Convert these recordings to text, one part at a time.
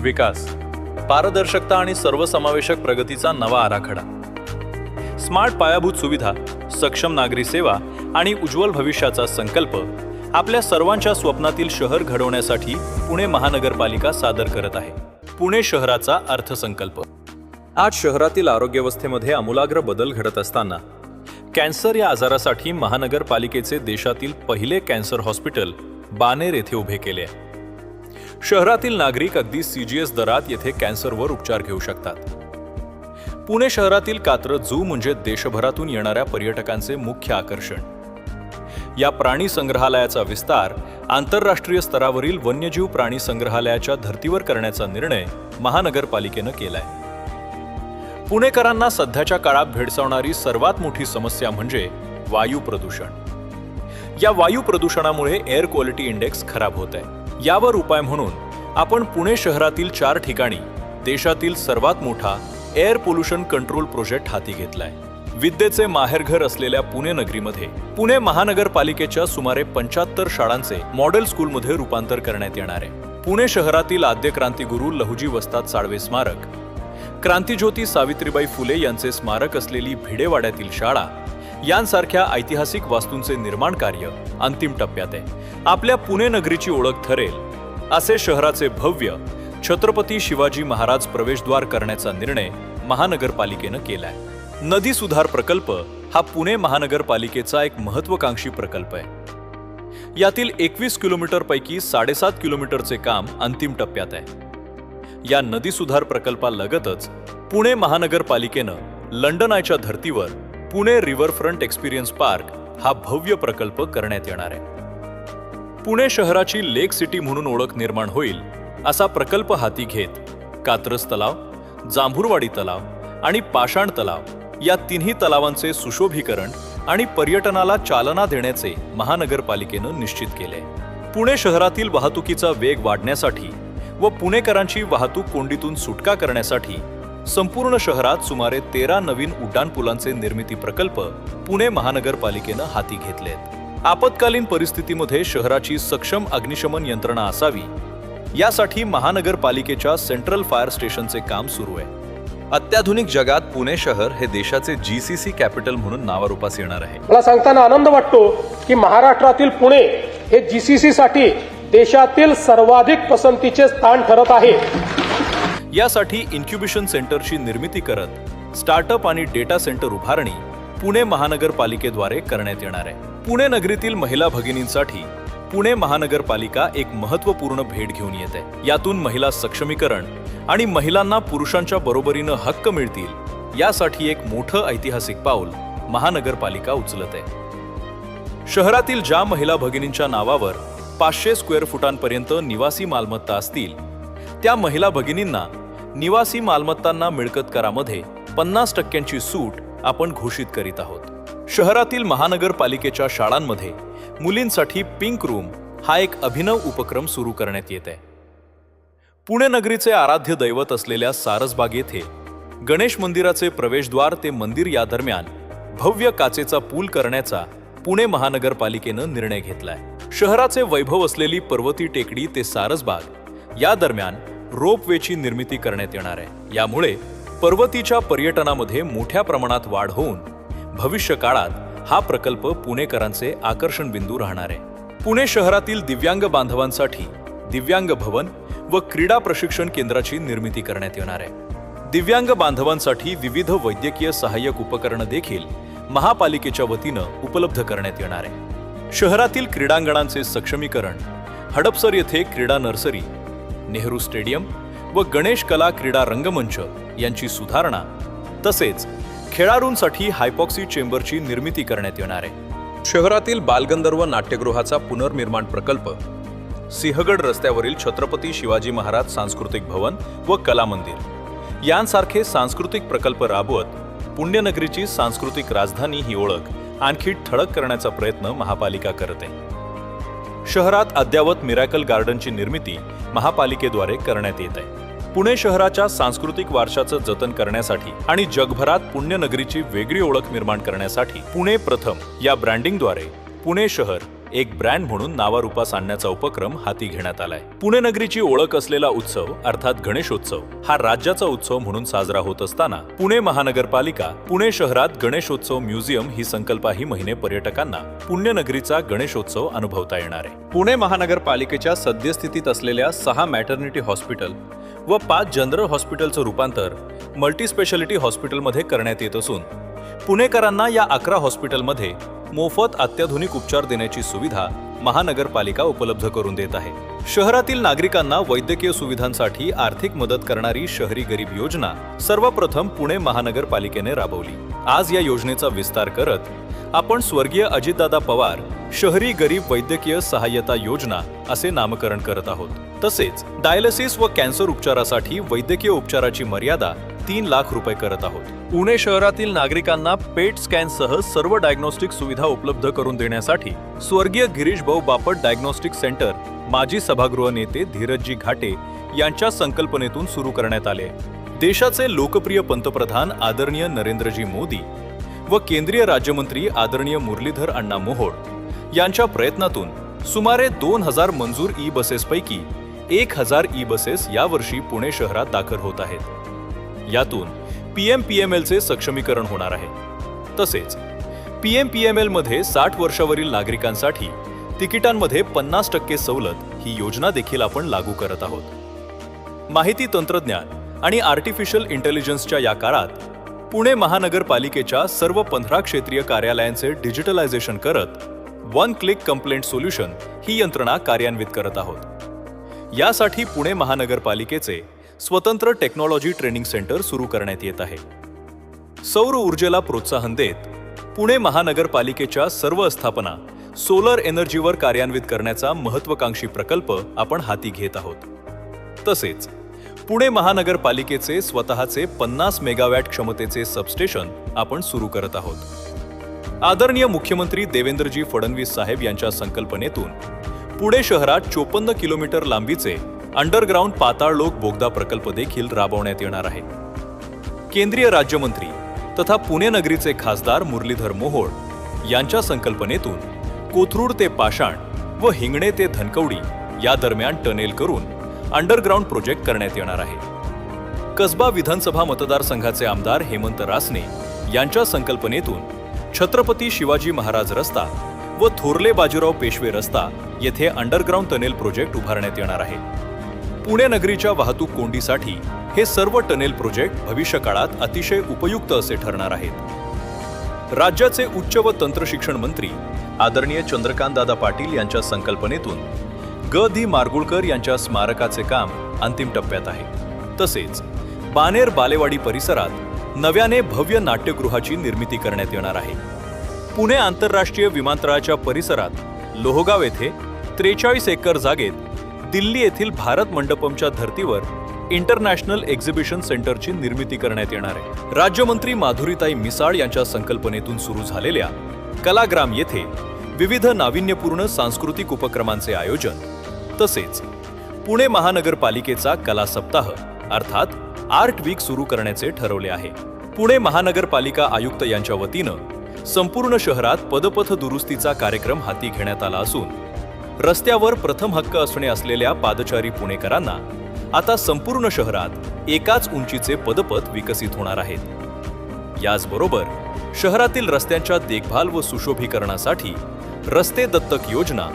विकास, पारदर्शकता आणि सर्वसमावेशक प्रगतीचा नवा आराखडा. स्मार्ट पायाभूत सुविधा, सक्षम नागरी सेवा आणि उज्ज्वल भविष्याचा संकल्प आपल्या सर्वांच्या स्वप्नातील शहर घडवण्यासाठी पुणे महानगरपालिका सादर करत आहे. पुणे शहराचा अर्थसंकल्प. आज शहरातील आरोग्यव्यवस्थेमध्ये आमूलाग्र बदल घडत असताना कॅन्सर या आजारासाठी महानगरपालिकेचे देशातील पहिले कॅन्सर हॉस्पिटल बानेर येथे उभे केले आहे. शहरातील नागरिक अगदी CGS दरात येथे कॅन्सरवर उपचार घेऊ शकतात. पुणे शहरातील कात्रज झू म्हणजे देशभरातून येणाऱ्या पर्यटकांचे मुख्य आकर्षण. या प्राणी संग्रहालयाचा विस्तार आंतरराष्ट्रीय स्तरावरील वन्यजीव प्राणी संग्रहालयाच्या धर्तीवर करण्याचा निर्णय महानगरपालिकेनं केलाय. पुणेकरांना सध्याच्या काळात भेडसावणारी सर्वात मोठी समस्या म्हणजे वायू प्रदूषण. या वायू प्रदूषणामुळे एअर क्वालिटी इंडेक्स खराब होत आहे. यावर उपाय म्हणून आपण पुणे शहरातील 4 ठिकाणी देशातील सर्वात मोठा एअर पोल्युशन कंट्रोल प्रोजेक्ट हाती घेतलाय. विद्येचे माहेरघर असलेल्या पुणे नगरीमध्ये पुणे महानगरपालिकेच्या सुमारे 75 शाळांचे मॉडेल स्कूलमध्ये रूपांतर करण्यात येणार आहे. पुणे शहरातील आद्य क्रांतिगुरू लहुजी वस्ताद साळवे स्मारक, क्रांतिज्योती सावित्रीबाई फुले यांचे स्मारक असलेली भिडेवाड्यातील शाळा यांसारख्या ऐतिहासिक वास्तूंचे निर्माण कार्य अंतिम टप्प्यात आहे. आपल्या पुणे नगरीची ओळख ठरेल असे शहराचे भव्य छत्रपती शिवाजी महाराज प्रवेशद्वार करण्याचा निर्णय महानगरपालिकेनं केलाय. नदी सुधार प्रकल्प हा पुणे महानगरपालिकेचा एक महत्त्वाकांक्षी प्रकल्प आहे. यातील 21 किलोमीटर पैकी 7.5 किलोमीटरचे काम अंतिम टप्प्यात आहे. या नदी सुधार प्रकल्पालगतच पुणे महानगरपालिकेनं लंडन आयच्या धर्तीवर पुणे रिव्हरफ्रंट एक्सपिरियन्स पार्क हा भव्य प्रकल्प करण्यात येणार आहे. पुणे शहराची लेक सिटी म्हणून ओळख निर्माण होईल असा प्रकल्प हाती घेत कात्रज तलाव, जांभूरवाडी तलाव आणि पाषाण तलाव या तिन्ही तलावांचे सुशोभीकरण आणि पर्यटनाला चालना देण्याचे महानगरपालिकेनं निश्चित केले. पुणे शहरातील वाहतुकीचा वेग वाढण्यासाठी व पुणेकरांची वाहतूक कोंडीतून सुटका करण्यासाठी संपूर्ण शहरात सुमारे 13 नवीन उड्डाणपुलांचे निर्मिती प्रकल्प पुणे महानगरपालिकेनं हाती घेतलेत. आपत्कालीन परिस्थितीमध्ये शहराची सक्षम अग्निशमन यंत्रणा असावी यासाठी महानगरपालिकेच्या सेंट्रल फायर स्टेशनचे काम सुरू आहे. अत्याधुनिक जगात पुणे शहर हे देशाचे GCC कॅपिटल म्हणून नावारूपास येणार आहे. मला सांगताना आनंद वाटतो की महाराष्ट्रातील पुणे हे GCC साठी देशातील सर्वाधिक पसंतीचे स्थान ठरत आहे. यासाठी इन्क्युबेशन सेंटरची निर्मिती करत स्टार्टअप आणि डेटा सेंटर उभारणी पुणे महानगरपालिकेद्वारे करण्यात येणार आहे. पुणे नगरीतील महिला भगिनींसाठी पुणे महानगरपालिका एक महत्त्वपूर्ण भेट घेऊन येते. यातून महिला सक्षमीकरण आणि महिलांना पुरुषांच्या बरोबरीनं हक्क मिळतील यासाठी एक मोठं ऐतिहासिक पाऊल महानगरपालिका उचलत आहे. शहरातील ज्या महिला भगिनींच्या नावावर 500 स्क्वेअर फुटांपर्यंत निवासी मालमत्ता असतील त्या महिला भगिनींना निवासी मालमत्तांना मिळकत करामध्ये 50% सूट आपण घोषित करीत आहोत. शहरातील महानगरपालिकेच्या शाळांमध्ये मुलींसाठी पिंक रूम हा एक अभिनव उपक्रम सुरू करण्यात येत आहे. पुणे नगरीचे आराध्य दैवत असलेल्या सारसबाग येथे गणेश मंदिराचे प्रवेशद्वार ते मंदिर या दरम्यान भव्य काचेचा पूल करण्याचा पुणे महानगरपालिकेनं निर्णय घेतलाय. शहराचे वैभव असलेली पर्वती टेकडी ते सारसबाग या दरम्यान रोपवेची निर्मिती करण्यात येणार आहे. यामुळे पर्वतीच्या पर्यटनामध्ये मोठ्या प्रमाणात वाढ होऊन भविष्य काळात हा प्रकल्प पुणेकरांचे आकर्षण बिंदू राहणार आहे. पुणे शहरातील दिव्यांग बांधवांसाठी दिव्यांग भवन व क्रीडा प्रशिक्षण केंद्राची निर्मिती करण्यात येणार आहे. दिव्यांग बांधवांसाठी विविध वैद्यकीय सहाय्यक उपकरणं देखील महापालिकेच्या वतीनं उपलब्ध करण्यात येणार आहे. शहरातील क्रीडांगणांचे सक्षमीकरण, हडपसर येथे क्रीडा नर्सरी, नेहरू स्टेडियम व गणेश कला क्रीडा रंगमंच यांची सुधारणा तसेच खेळाडूंसाठी हायपॉक्सी चेंबरची निर्मिती करण्यात येणार आहे. शहरातील बालगंधर्व नाट्यगृहाचा पुनर्निर्माण प्रकल्प, सिंहगड रस्त्यावरील छत्रपती शिवाजी महाराज सांस्कृतिक भवन व कला मंदिर यांसारखे सांस्कृतिक प्रकल्प राबवत पुण्यनगरीची सांस्कृतिक राजधानी ही ओळख आणखी ठळक करण्याचा प्रयत्न महापालिका करते. शहरात अद्ययावत मिरॅकल गार्डनची निर्मिती महापालिकेद्वारे करण्यात येत आहे. पुणे शहराच्या सांस्कृतिक वारशाचं जतन करण्यासाठी आणि जगभरात पुण्यनगरीची वेगळी ओळख निर्माण करण्यासाठी पुणे प्रथम या ब्रँडिंगद्वारे पुणे शहर एक ब्रँड म्हणून नावारूपास आणण्याचा उपक्रम हाती घेण्यात आलाय. पुणे नगरीची ओळख असलेला उत्सव अर्थात गणेशोत्सव हा राज्याचा उत्सव म्हणून साजरा होत असताना पुणे महानगरपालिका पुणे शहरात गणेशोत्सव म्युझियम ही संकल्पा ही महिने पर्यटकांना पुण्यनगरीचा गणेशोत्सव अनुभवता येणार आहे. पुणे महानगरपालिकेच्या सद्यस्थितीत असलेल्या 6 मॅटर्निटी हॉस्पिटल व 5 जनरल हॉस्पिटलचं रूपांतर मल्टी स्पेशालिटी हॉस्पिटलमध्ये करण्यात येत असून पुणेकरांना या 11 हॉस्पिटलमध्ये मोफत अत्याधुनिक उपचार देण्याची सुविधा महानगरपालिका उपलब्ध करून देत आहे. शहरातील नागरिकांना वैद्यकीय सुविधांसाठी आर्थिक मदत करणारी शहरी गरीब योजना सर्वप्रथम पुणे महानगरपालिकेने राबवली. आज या योजनेचा विस्तार करत आपण स्वर्गीय अजितदादा पवार शहरी गरीब वैद्यकीय सहाय्यता योजना असे नामकरण करत आहोत. तसेच डायलिसिस व कॅन्सर उपचारासाठी वैद्यकीय उपचाराची मर्यादा 3 लाख रुपये करत आहोत. पुणे शहरातील नागरिकांना पेट स्कॅनसह सर्व डायग्नोस्टिक सुविधा उपलब्ध करून देण्यासाठी स्वर्गीय गिरीश भाऊ बापट डायग्नोस्टिक सेंटर माजी सभागृह नेते धीरजजी घाटे यांच्या संकल्पनेतून सुरू करण्यात आले. देशाचे लोकप्रिय पंतप्रधान आदरणीय नरेंद्रजी मोदी व केंद्रीय राज्यमंत्री आदरणीय मुरलीधर अण्णा मोहोळ यांच्या प्रयत्नातून सुमारे 2000 मंजूर ई बसेसपैकी 1000 ई बसेस यावर्षी पुणे शहरात दाखल होत आहेत. यातून PMPMLचे सक्षमीकरण होणार आहे. तसेच PMPML मध्ये 60 वर्षावरील नागरिकांसाठी तिकिटांमध्ये 50% सवलत ही योजना देखील आपण लागू करत आहोत. माहिती तंत्रज्ञान आणि आर्टिफिशियल इंटेलिजन्सच्या या काळात पुणे महानगरपालिकेच्या सर्व 15 क्षेत्रीय कार्यालयांचे डिजिटलायझेशन करत वन क्लिक कंप्लेंट सोल्युशन ही यंत्रणा कार्यान्वित करत आहोत. यासाठी पुणे महानगरपालिकेचे स्वतंत्र टेक्नॉलॉजी ट्रेनिंग सेंटर सुरू करण्यात येत आहे. सौर ऊर्जेला प्रोत्साहन देत पुणे महानगरपालिकेच्या सर्व स्थापना सोलर एनर्जीवर कार्यान्वित करण्याचा महत्त्वाकांक्षी प्रकल्प आपण हाती घेत आहोत. तसेच पुणे महानगरपालिकेचे स्वतःचे 50 मेगावॅट क्षमतेचे सबस्टेशन आपण सुरू करत आहोत. आदरणीय मुख्यमंत्री देवेंद्रजी फडणवीस साहेब यांच्या संकल्पनेतून पुणे शहरात 54 किलोमीटर लांबीचे अंडरग्राऊंड पाताळलोक बोगदा प्रकल्प देखील राबवण्यात येणार आहे. केंद्रीय राज्यमंत्री तथा पुणे नगरीचे खासदार मुरलीधर मोहोळ यांच्या संकल्पनेतून कोथरूड ते पाषाण व हिंगणे ते धनकवडी या दरम्यान टनेल करून अंडरग्राऊंड प्रोजेक्ट करण्यात येणार आहे. कसबा विधानसभा मतदारसंघाचे आमदार हेमंत रासने यांच्या संकल्पनेतून छत्रपती शिवाजी महाराज रस्ता व थोरले बाजीराव पेशवे रस्ता येथे अंडरग्राऊंड टनेल प्रोजेक्ट उभारण्यात येणार आहे. पुणे नगरीच्या वाहतूक कोंडीसाठी हे सर्व टनेल प्रोजेक्ट भविष्यकाळात अतिशय उपयुक्त असे ठरणार आहेत. राज्याचे उच्च व तंत्रशिक्षण मंत्री आदरणीय चंद्रकांतदादा पाटील यांच्या संकल्पनेतून ग.धी. माडगूळकर यांच्या स्मारकाचे काम अंतिम टप्प्यात आहे. तसेच बाणेर बालेवाडी परिसरात नव्याने भव्य नाट्यगृहाची निर्मिती करण्यात येणार आहे. पुणे आंतरराष्ट्रीय विमानतळाच्या परिसरात लोहगाव येथे 43 एकर जागेत दिल्ली येथील भारत मंडपमच्या धर्तीवर इंटरनॅशनल एक्झिबिशन सेंटरची निर्मिती करण्यात येणार आहे. राज्यमंत्री माधुरीताई मिसाळ यांच्या संकल्पनेतून सुरू झालेल्या कलाग्राम येथे विविध नाविन्यपूर्ण सांस्कृतिक उपक्रमांचे आयोजन तसेच पुणे महानगरपालिकेचा कला सप्ताह अर्थात आर्ट वीक सुरू करण्याचे ठरवले आहे. पुणे महानगरपालिका आयुक्त यांच्या वतीनं संपूर्ण शहरात पदपथ दुरुस्तीचा कार्यक्रम हाती घेण्यात आला असून रस्त्यावर प्रथम हक्क असणे असलेल्या पादचारी पुणेकरांना आता संपूर्ण शहरात एकाच उंचीचे पदपथ विकसित होणार आहेत. याचबरोबर शहरातील रस्त्यांच्या देखभाल व सुशोभीकरणासाठी रस्ते दत्तक योजना,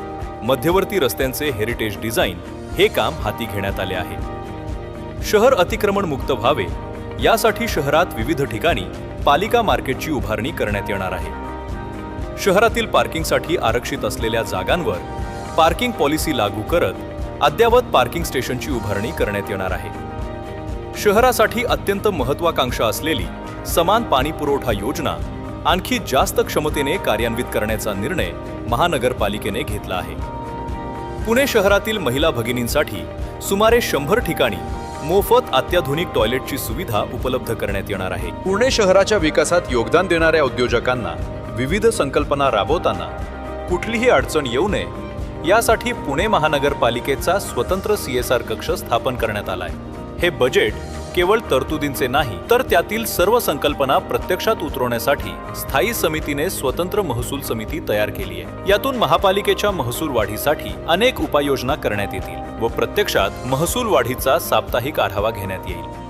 मध्यवर्ती रस्त्यांचे हेरिटेज डिझाईन हे काम हाती घेण्यात आले आहे. शहर अतिक्रमण मुक्त व्हावे यासाठी शहरात विविध ठिकाणी पालिका मार्केटची उभारणी करण्यात येणार आहे. शहरातील पार्किंगसाठी आरक्षित असलेल्या जागांवर पार्किंग पॉलिसी लागू करत अद्ययावत पार्किंग स्टेशनची उभारणी करण्यात येणार आहे. शहरासाठी अत्यंत महत्त्वाकांक्षा असलेली समान पाणी पुरवठा योजना आणखी जास्त क्षमतेने कार्यान्वित करण्याचा निर्णय महानगरपालिकेने घेतला आहे. पुणे शहरातील महिला भगिनींसाठी सुमारे 100 ठिकाणी मोफत अत्याधुनिक टॉयलेटची सुविधा उपलब्ध करण्यात येणार आहे. पुणे शहराच्या विकासात योगदान देणाऱ्या उद्योजकांना विविध संकल्पना राबवताना कुठलीही अडचण येऊ नये यासाठी पुणे महानगरपालिकेचा स्वतंत्र CSR कक्ष स्थापन करण्यात आलाय. हे बजेट केवळ तरतुदींचे नाही तर त्यातील सर्व संकल्पना प्रत्यक्षात उतरवण्यासाठी स्थायी समितीने स्वतंत्र महसूल समिती तयार केली आहे। यातून महापालिकेच्या महसूल वाढीसाठी अनेक उपाययोजना करण्यात येतील व प्रत्यक्षात महसूल वाढीचा साप्ताहिक आढावा घेण्यात येईल।